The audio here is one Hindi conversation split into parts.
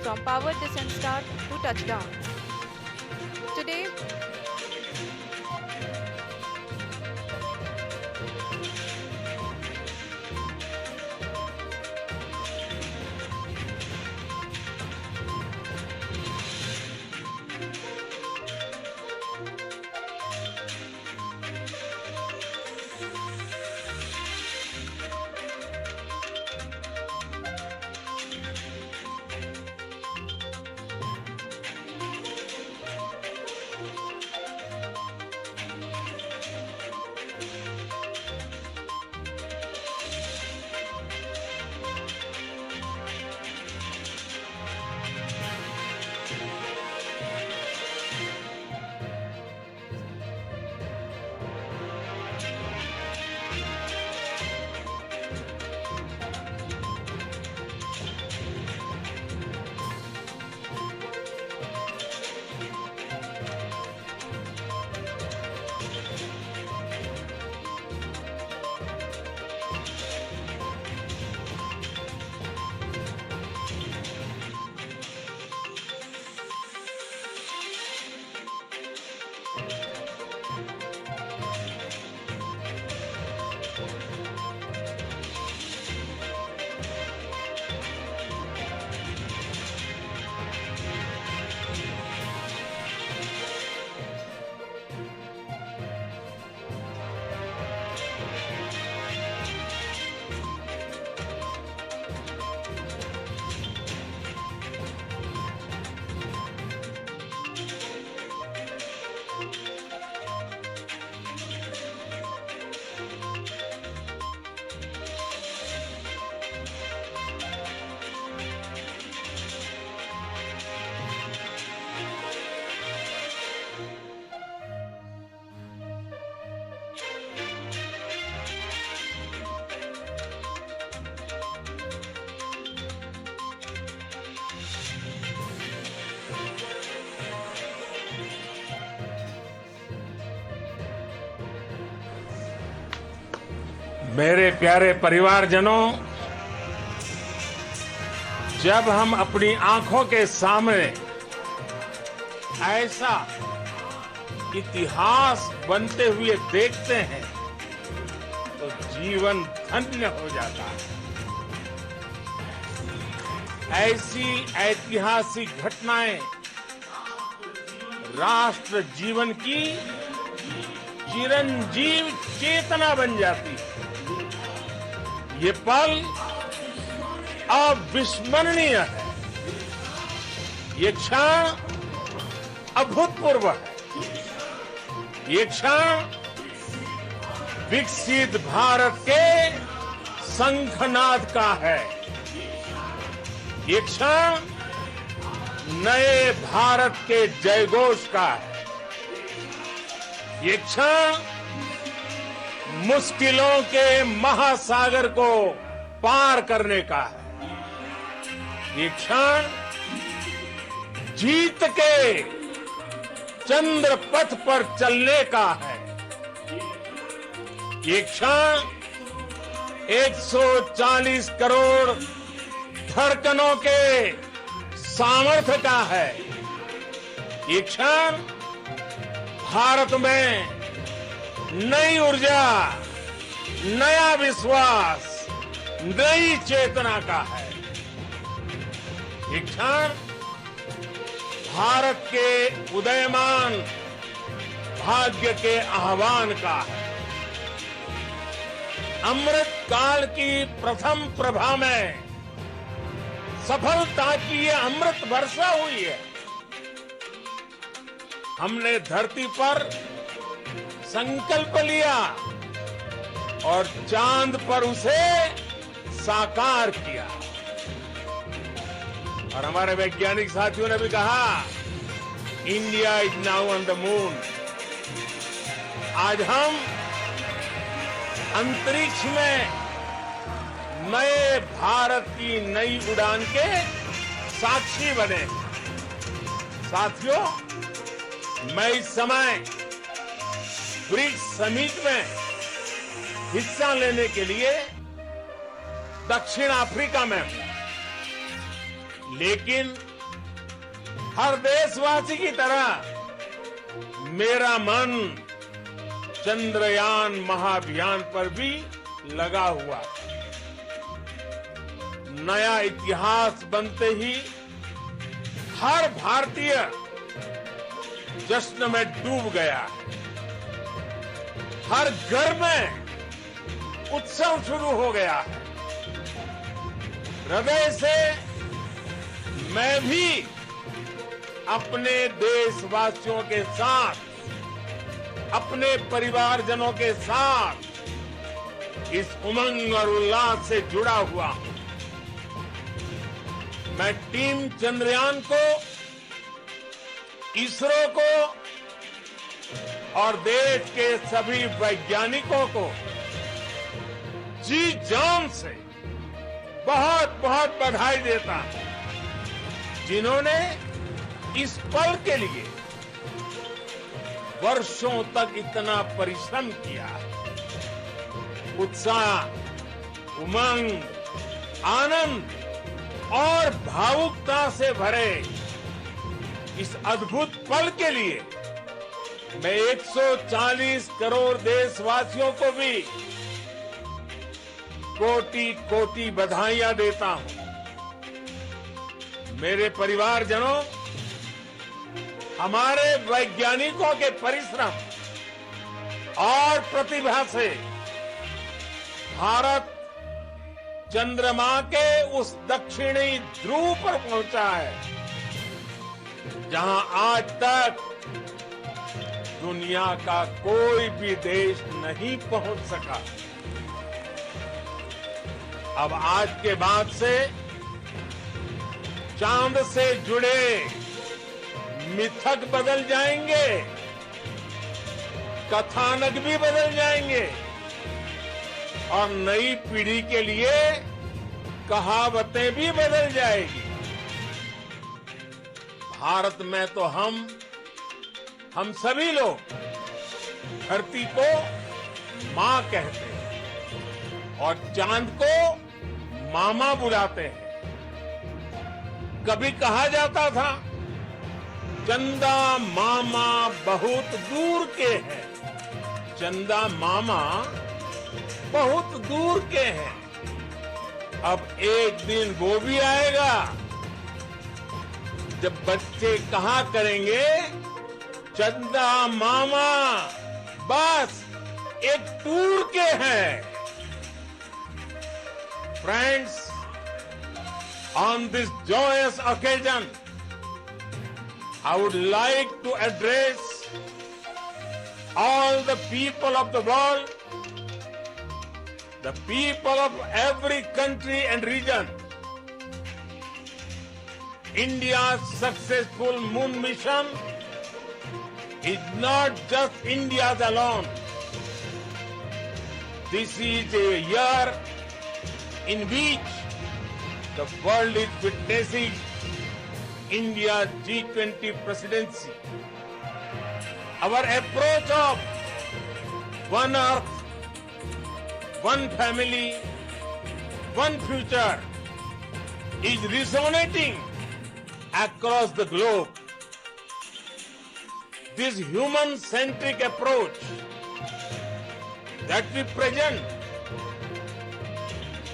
from powered descent start to touchdown. Today, मेरे प्यारे परिवारजनों, जब हम अपनी आंखों के सामने ऐसा इतिहास बनते हुए देखते हैं तो जीवन धन्य हो जाता है। ऐसी ऐतिहासिक घटनाएं राष्ट्र जीवन की चिरंजीव चेतना बन जाती है। ये पल अविस्मरणीय है। ये क्षण अभूतपूर्व है। ये क्षण विकसित भारत के शंखनाद का है। ये क्षण नए भारत के जयघोष का है। ये क्षण मुश्किलों के महासागर को पार करने का है। ये क्षण जीत के चंद्र पथ पर चलने का है। ये क्षण 140 करोड़ धड़कनों के सामर्थ्य का है। ये क्षण भारत में नई ऊर्जा, नया विश्वास, नई चेतना का है। ये क्षण भारत के उदयमान भाग्य के आह्वान का है। अमृत काल की प्रथम प्रभा में सफलता की ये अमृत वर्षा हुई है। हमने धरती पर संकल्प लिया और चांद पर उसे साकार किया। और हमारे वैज्ञानिक साथियों ने भी कहा, India is now on the moon. आज हम अंतरिक्ष में नए भारत की नई उड़ान के साक्षी बने। साथियों, मैं इस समय ब्रिक्स समिट में हिस्सा लेने के लिए दक्षिण अफ्रीका में हूं, लेकिन हर देशवासी की तरह मेरा मन चंद्रयान महाअभियान पर भी लगा हुआ है। नया इतिहास बनते ही हर भारतीय जश्न में डूब गया है। हर घर में उत्सव शुरू हो गया है। हृदय से मैं भी अपने देशवासियों के साथ, अपने परिवारजनों के साथ इस उमंग और उल्लास से जुड़ा हुआ हूं। मैं टीम चंद्रयान को, इसरो को और देश के सभी वैज्ञानिकों को जी जान से बहुत बहुत बधाई देता हूं, जिन्होंने इस पल के लिए वर्षों तक इतना परिश्रम किया। उत्साह, उमंग, आनंद और भावुकता से भरे इस अद्भुत पल के लिए मैं 140 करोड़ देशवासियों को भी कोटि कोटि बधाइयां देता हूं। मेरे परिवारजनों, हमारे वैज्ञानिकों के परिश्रम और प्रतिभा से भारत चंद्रमा के उस दक्षिणी ध्रुव पर पहुंचा है, जहां आज तक दुनिया का कोई भी देश नहीं पहुंच सका। अब आज के बाद से चांद से जुड़े मिथक बदल जाएंगे, कथानक भी बदल जाएंगे और नई पीढ़ी के लिए कहावतें भी बदल जाएगी। भारत में तो हम सभी लोग धरती को मां कहते हैं और चांद को मामा बुलाते हैं। कभी कहा जाता था, चंदा मामा बहुत दूर के हैं। चंदा मामा बहुत दूर के हैं। अब एक दिन वो भी आएगा जब बच्चे कहा करेंगे, चंदा मामा बस एक टूर के हैं। Friends, on this joyous occasion, I would like to address all the people of the world, the people of every country and region. India's successful moon mission is not just India's alone. This is a year in which the world is witnessing India's G20 presidency. Our approach of one earth, one family, one future is resonating across the globe. This human-centric approach that we present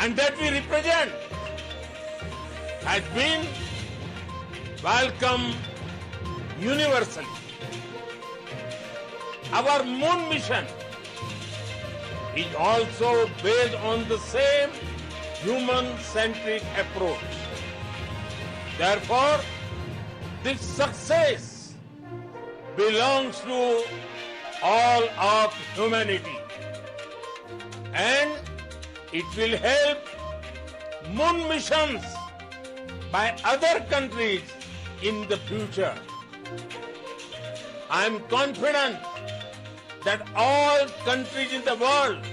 and that we represent has been welcomed universally. Our moon mission is also based on the same human-centric approach. Therefore, this success belongs to all of humanity, and it will help moon missions by other countries in the future. I am confident that all countries in the world,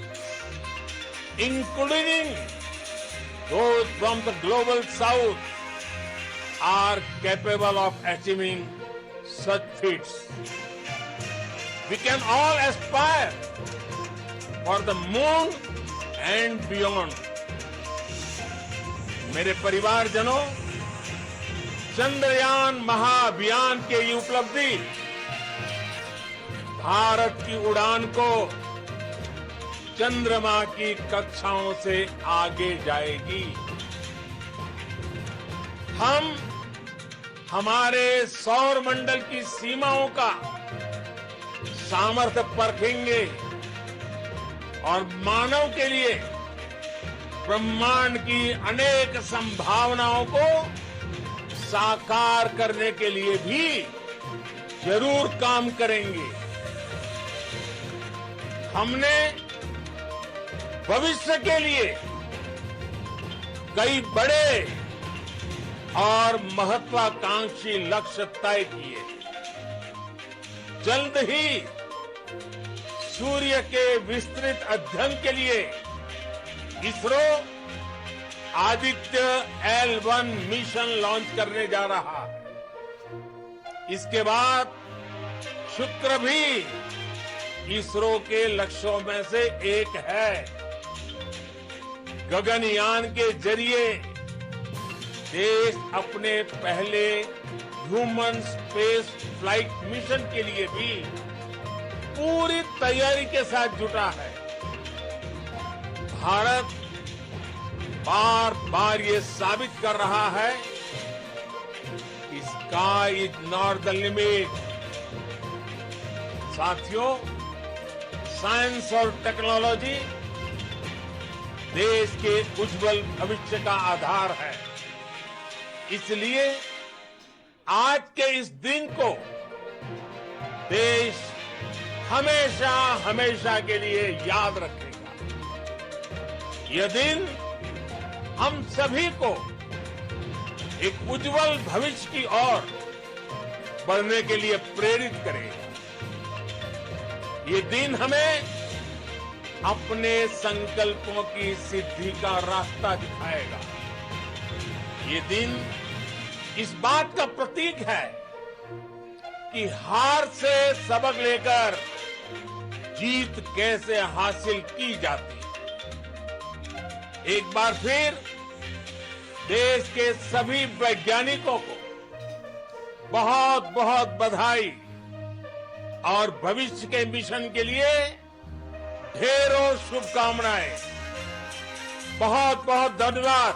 including those from the global south, are capable of achieving such feats. We can all aspire for the moon and beyond. मेरे परिवारजनों, चंद्रयान महाअभियान की ये उपलब्धि भारत की उड़ान को चंद्रमा की कक्षाओं से आगे जाएगी। हम हमारे सौर मंडल की सीमाओं का सामर्थ्य परखेंगे और मानव के लिए ब्रह्मांड की अनेक संभावनाओं को साकार करने के लिए भी जरूर काम करेंगे। हमने भविष्य के लिए कई बड़े और महत्वाकांक्षी लक्ष्य तय किए। जल्द ही सूर्य के विस्तृत अध्ययन के लिए ISRO Aditya L1 mission launch करने जा रहा है। इसके बाद शुक्र भी इसरो के लक्ष्यों में से एक है। गगनयान के जरिए देश अपने पहले ह्यूमन स्पेस फ्लाइट मिशन के लिए भी पूरी तैयारी के साथ जुटा है। भारत बार बार ये साबित कर रहा है कि sky is not the limit. साथियों, साइंस और टेक्नोलॉजी देश के उज्जवल भविष्य का आधार है। इसलिए आज के इस दिन को देश हमेशा हमेशा के लिए याद रखेगा। यह दिन हम सभी को एक उज्जवल भविष्य की ओर बढ़ने के लिए प्रेरित करेगा। ये दिन हमें अपने संकल्पों की सिद्धि का रास्ता दिखाएगा। ये दिन इस बात का प्रतीक है कि हार से सबक लेकर जीत कैसे हासिल की जाती है। एक बार फिर देश के सभी वैज्ञानिकों को बहुत बहुत बधाई और भविष्य के मिशन के लिए ढेरों शुभकामनाएं। बहुत बहुत धन्यवाद।